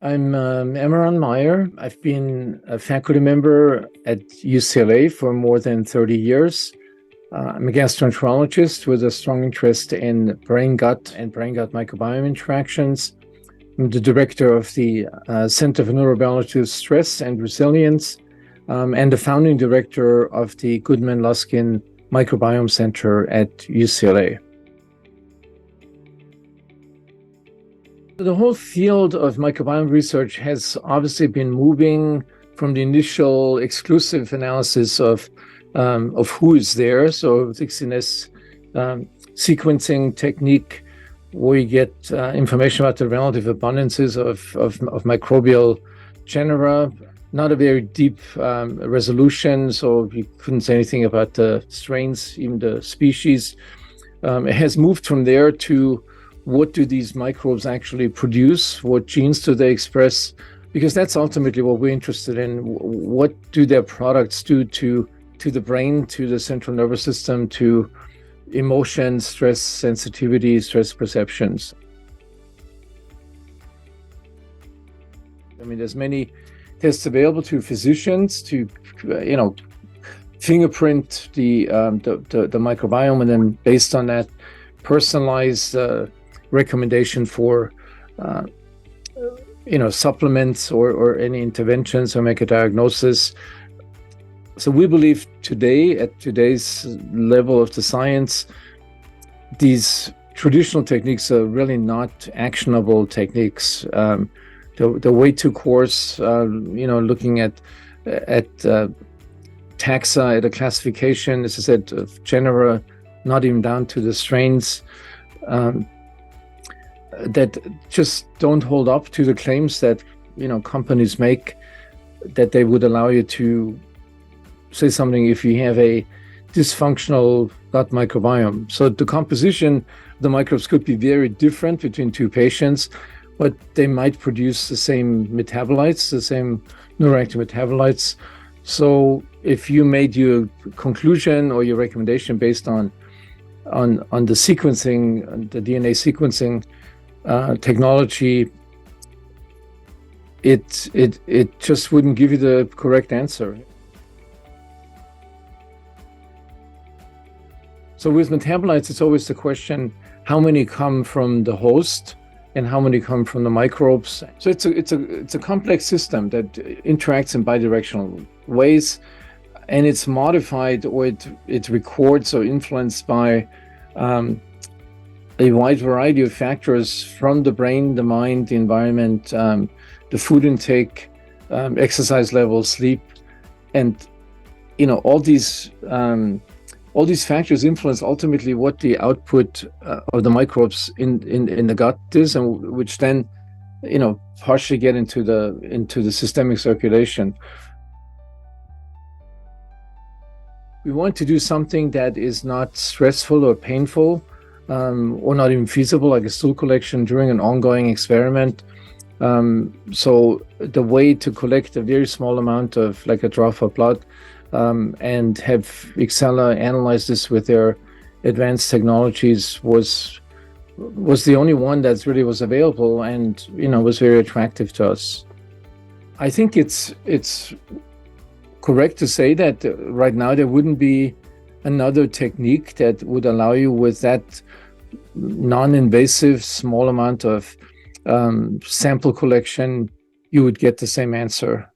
I'm Emeran Mayer. I've been a faculty member at UCLA for more than 30 years. I'm a gastroenterologist with a strong interest in brain-gut and brain-gut microbiome interactions. I'm the director of the Center for Neurobiology, Stress and Resilience, and the founding director of the Goodman-Luskin Microbiome Center at UCLA. The whole field of microbiome research has obviously been moving from the initial exclusive analysis of who is there. So Ixcela's sequencing technique, where you get information about the relative abundances of microbial genera, not a very deep resolution, so you couldn't say anything about the strains, even the species. It has moved from there to what do these microbes actually produce? What genes do they express? Because that's ultimately what we're interested in. What do their products do to the brain, to the central nervous system, to emotion, stress sensitivity, stress perceptions? I mean, there's many tests available to physicians to, fingerprint the microbiome, and then based on that, personalize recommendation for supplements or any interventions, or make a diagnosis. So we believe today, at today's level of the science, these traditional techniques are really not actionable techniques. They're way too coarse. Looking at taxa, at a classification, as I said, of genera, not even down to the strains, that just don't hold up to the claims that companies make, that they would allow you to say something if you have a dysfunctional gut microbiome. So the composition of the microbes could be very different between two patients, but they might produce the same metabolites, the same neuroactive metabolites. So if you made your conclusion or your recommendation based on the sequencing, the DNA sequencing technology, it just wouldn't give you the correct answer. So with metabolites, it's always the question, how many come from the host and how many come from the microbes? So it's a complex system that interacts in bidirectional ways, and it's modified, or it records or influenced by a wide variety of factors from the brain, the mind, the environment, the food intake, exercise levels, sleep, and all these factors influence ultimately what the output of the microbes in the gut is, and which then partially get into the systemic circulation. We want to do something that is not stressful or painful, or not even feasible, like a stool collection during an ongoing experiment. So the way to collect a very small amount of, like a drop of blood, and have Ixcela analyze this with their advanced technologies was the only one that really was available, and was very attractive to us. I think it's correct to say that right now there wouldn't be another technique that would allow you, with that non-invasive small amount of sample collection, you would get the same answer.